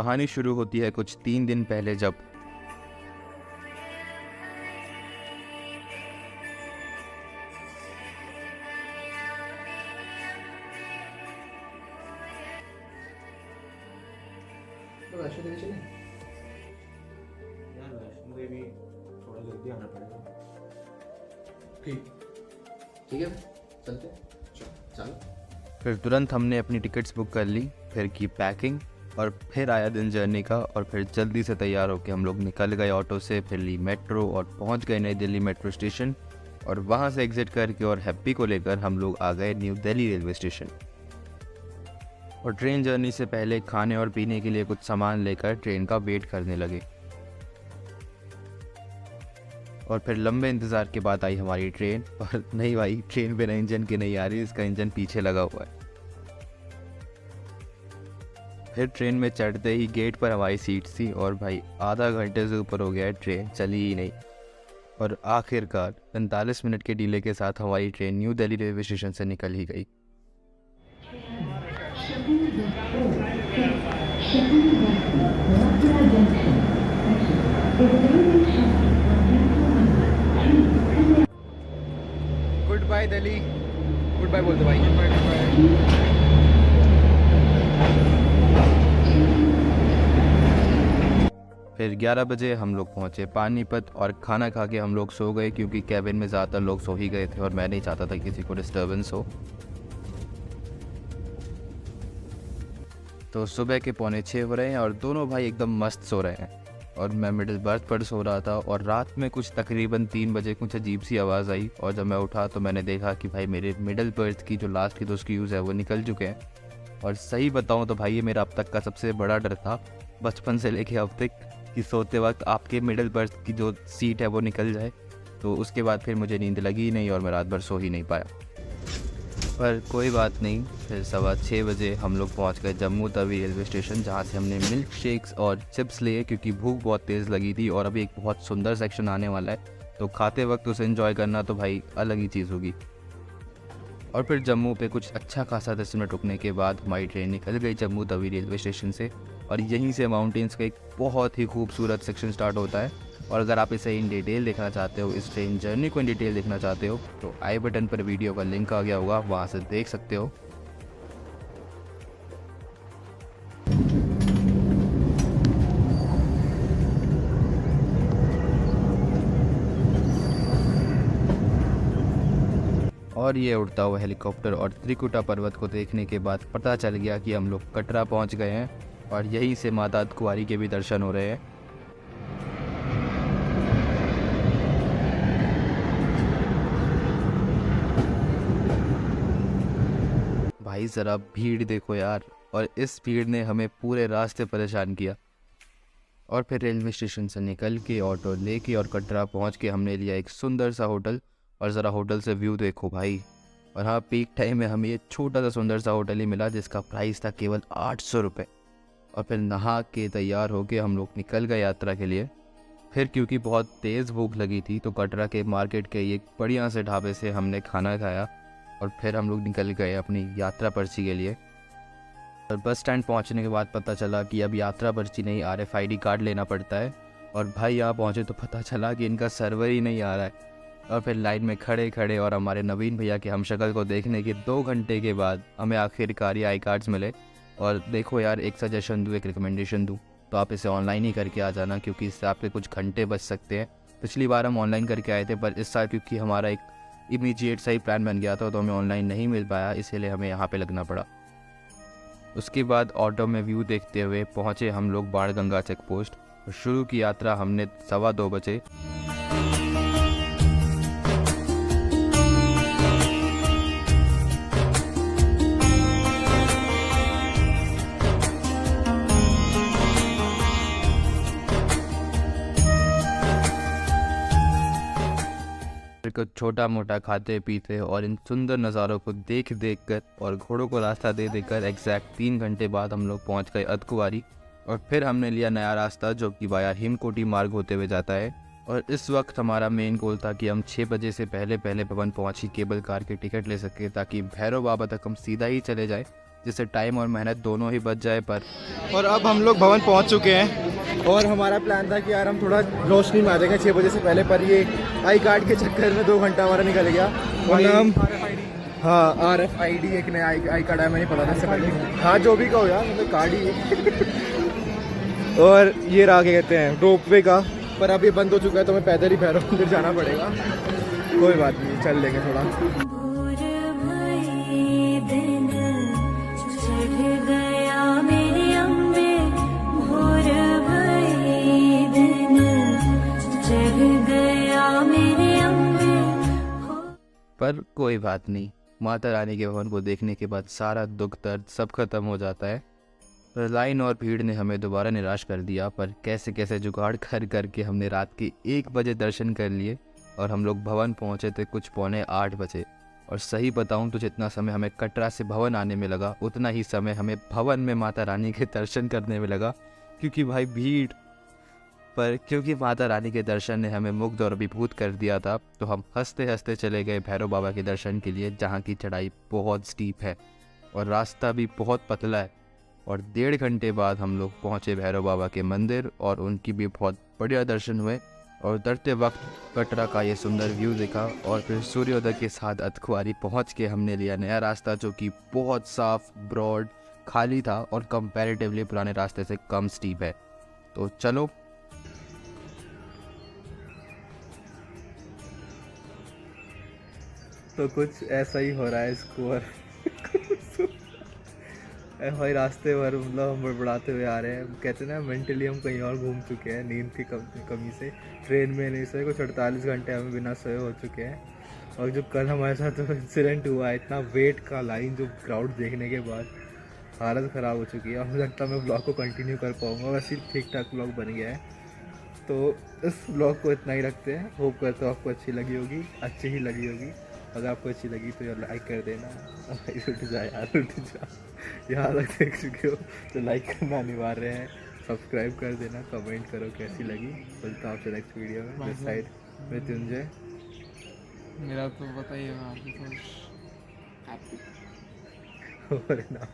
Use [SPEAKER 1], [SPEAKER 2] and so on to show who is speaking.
[SPEAKER 1] कहानी शुरू होती है कुछ 3 दिन पहले जब
[SPEAKER 2] तो वैष्णो देवी चले।
[SPEAKER 3] यार वैष्णो देवी थोड़ा जल्दी आना पड़ेगा।
[SPEAKER 2] ठीक है चलते चलो।
[SPEAKER 1] फिर तुरंत हमने अपनी टिकट्स बुक कर ली, फिर की पैकिंग और फिर आया दिन जर्नी का। और फिर जल्दी से तैयार होकर हम लोग निकल गए ऑटो से, फिर ली मेट्रो और पहुंच गए नई दिल्ली मेट्रो स्टेशन। और वहां से एग्जिट करके और हैप्पी को लेकर हम लोग आ गए न्यू दिल्ली रेलवे स्टेशन। और ट्रेन जर्नी से पहले खाने और पीने के लिए कुछ सामान लेकर ट्रेन का वेट करने लगे। और फिर लंबे इंतज़ार के बाद आई हमारी ट्रेन। और नहीं भाई, ट्रेन बिना इंजन के नहीं आ रही, इसका इंजन पीछे लगा हुआ है। फिर ट्रेन में चढ़ते ही गेट पर हमारी सीट थी और भाई आधा घंटे से ऊपर हो गया है, ट्रेन चली ही नहीं। और आखिरकार 45 मिनट के डिले के साथ हमारी train new Delhi railway station से निकल ही गई। Good bye Delhi, good bye बोल दो भाई। Good bye. फिर 11 बजे हम लोग पहुंचे पानीपत और खाना खा के हम लोग सो गए, क्योंकि कैबिन में ज़्यादातर लोग सो ही गए थे और मैं नहीं चाहता था किसी को डिस्टर्बेंस हो। तो सुबह के 5:45 हो रहे हैं और दोनों भाई एकदम मस्त सो रहे हैं और मैं मिडिल बर्थ पर सो रहा था। और रात में कुछ तकरीबन 3 बजे कुछ अजीब सी आवाज़ आई और जब मैं उठा तो मैंने देखा कि भाई मेरे मिडिल बर्थ की जो लास्ट की 2 स्क्रूज़ है वो निकल चुके हैं। और सही बताऊं तो भाई ये मेरा अब तक का सबसे बड़ा डर था, बचपन से लेके अब तक, कि सोते वक्त आपके मिडिल बर्थ की जो सीट है वो निकल जाए। तो उसके बाद फिर मुझे नींद लगी ही नहीं और मैं रात भर सो ही नहीं पाया। पर कोई बात नहीं, फिर 6:15 बजे हम लोग पहुंच गए जम्मू तवी रेलवे स्टेशन, जहां से हमने मिल्क शेक्स और चिप्स लिए, क्योंकि भूख बहुत तेज़ लगी थी। और अभी एक बहुत सुंदर सेक्शन आने वाला है, तो खाते वक्त उसे एंजॉय करना तो भाई अलग ही चीज़ होगी। और फिर जम्मू पे कुछ अच्छा खासा 10 मिनट रुकने के बाद हमारी ट्रेन निकल गई जम्मू तवी रेलवे स्टेशन से। और यहीं से माउंटेन्स का एक बहुत ही खूबसूरत सेक्शन स्टार्ट होता है। और अगर आप इसे इन डिटेल देखना चाहते हो, इस ट्रेन जर्नी को इन डिटेल देखना चाहते हो, तो आई बटन पर वीडियो का लिंक आ गया होगा, वहाँ से देख सकते हो। और ये उड़ता हुआ हेलीकॉप्टर और त्रिकुटा पर्वत को देखने के बाद पता चल गया कि हम लोग कटरा पहुंच गए हैं और यहीं से माता कुंवारी के भी दर्शन हो रहे हैं। भाई ज़रा भीड़ देखो यार, और इस भीड़ ने हमें पूरे रास्ते परेशान किया। और फिर रेलवे स्टेशन से निकल के ऑटो लेके और कटरा पहुंच के हमने लिया एक सुंदर सा होटल। और ज़रा होटल से व्यू देखो भाई। और हाँ, पीक टाइम में हमें ये छोटा सा सुंदर सा होटल ही मिला जिसका प्राइस था केवल 800 रुपये। और फिर नहा के तैयार होके हम लोग निकल गए यात्रा के लिए। फिर क्योंकि बहुत तेज़ भूख लगी थी तो कटरा के मार्केट के एक बढ़िया से ढाबे से हमने खाना खाया और फिर हम लोग निकल गए अपनी यात्रा पर्ची के लिए। और बस स्टैंड पहुंचने के बाद पता चला कि अब यात्रा पर्ची नहीं, RFID कार्ड लेना पड़ता है। और भाई यहाँ पहुँचे तो पता चला कि इनका सर्वर ही नहीं आ रहा है। और फिर लाइन में खड़े खड़े और हमारे नवीन भैया के हमशक्ल को देखने के 2 घंटे के बाद हमें आखिरकार ये आई कार्ड्स मिले। और देखो यार, एक सजेशन दूँ, एक रिकमेंडेशन दूँ, तो आप इसे ऑनलाइन ही करके आ जाना, क्योंकि इससे आपके कुछ घंटे बच सकते हैं। पिछली बार हम ऑनलाइन करके आए थे, पर इस साल क्योंकि हमारा एक इमीडिएट सही प्लान बन गया था तो हमें ऑनलाइन नहीं मिल पाया, इसीलिए हमें यहाँ पे लगना पड़ा। उसके बाद ऑटो में व्यू देखते हुए पहुँचे हम लोग बाणगंगा चेक पोस्ट और शुरू की यात्रा हमने 2:15 बजे। कुछ छोटा मोटा खाते पीते और इन सुंदर नज़ारों को देख देख कर और घोड़ों को रास्ता दे देकर एग्जैक्ट 3 घंटे बाद हम लोग पहुंच गए अर्धकुंवारी। और फिर हमने लिया नया रास्ता जो कि वाया हिमकोटी मार्ग होते हुए जाता है। और इस वक्त हमारा मेन गोल था कि हम 6 बजे से पहले भवन पहुंची केबल कार की टिकट ले सके, ताकि भैरव बाबा तक हम सीधा ही चले जाए जिससे टाइम और मेहनत दोनों ही बच जाए। पर
[SPEAKER 3] और अब हम लोग भवन पहुंच चुके हैं और हमारा प्लान था कि यार हम थोड़ा रोशनी में आ जाएंगे 6 बजे से पहले, पर ये आई कार्ड के चक्कर में 2 घंटा हमारा निकल गया। और हम हाँ RFID एक नया आई कार्ड है, मैंने पता था इससे पहले। हाँ जो भी कहो यार, मतलब कार्ड ही है। और ये रहा क्या कहते हैं रोपवे का, पर अब ये बंद हो चुका है तो हमें पैदल ही भैरव मंदिर जाना पड़ेगा। कोई बात नहीं, चल लेंगे थोड़ा।
[SPEAKER 4] भोर भई दिन चढ़ गया मेरे अम्बे, भोर भई दिन चढ़ गया मेरे अम्बे।
[SPEAKER 1] पर कोई बात नहीं, माता रानी के भवन को देखने के बाद सारा दुख दर्द सब खत्म हो जाता है। पर लाइन और भीड़ ने हमें दोबारा निराश कर दिया, पर कैसे कैसे जुगाड़ कर करके हमने रात के 1 बजे दर्शन कर लिए और हम लोग भवन पहुंचे थे कुछ 7:45 बजे। और सही बताऊं तो जितना समय हमें कटरा से भवन आने में लगा, उतना ही समय हमें भवन में माता रानी के दर्शन करने में लगा, क्योंकि भाई भीड़। पर क्योंकि माता रानी के दर्शन ने हमें मुग्ध और अभिभूत कर दिया था, तो हम हंसते हंसते चले गए भैरव बाबा के दर्शन के लिए, जहाँ की चढ़ाई बहुत स्टीप है और रास्ता भी बहुत पतला है। और 1.5 घंटे बाद हम लोग पहुँचे भैरव बाबा के मंदिर और उनकी भी बहुत बढ़िया दर्शन हुए। और उतरते वक्त कटरा का ये सुंदर व्यू देखा और फिर सूर्योदय के साथ अतखुआरी पहुँच के हमने लिया नया रास्ता, जो कि बहुत साफ, ब्रॉड, खाली था और कंपैरेटिवली पुराने रास्ते से कम स्टीप है। तो चलो।
[SPEAKER 3] तो कुछ ऐसा ही हो रहा है स्कोर। भाई रास्ते भर मतलब हम बड़बड़ाते हुए आ रहे हैं, कहते हैं ना मेंटली हम कहीं और घूम चुके हैं नींद की कमी से। ट्रेन में नहीं सोए, कुछ 48 घंटे हमें बिना सोए हो चुके हैं। और जो कल हमारे साथ इंसिडेंट हुआ है, इतना वेट का लाइन, जो क्राउड देखने के बाद हालत ख़राब हो चुकी है। और मुझे लगता है मैं ब्लॉग को कंटिन्यू कर पाऊँगा, वैसे ठीक ठाक ब्लॉग बन गया है। तो इस ब्लॉग को इतना ही रखते हैं। होप करते हो आपको अच्छी लगी होगी, अच्छी ही लगी होगी। अगर आपको अच्छी लगी तो यार लाइक कर देना। उठ जा यार, उठ जा, यहाँ तक देख चुके हो तो लाइक करना अनिवार्य है। सब्सक्राइब कर देना, कमेंट करो कैसी लगी। मिलता हूँ आपसे नेक्स्ट वीडियो में। This side Mrityunjay.
[SPEAKER 5] मेरा तो बताइए, मैं आपको
[SPEAKER 3] और ना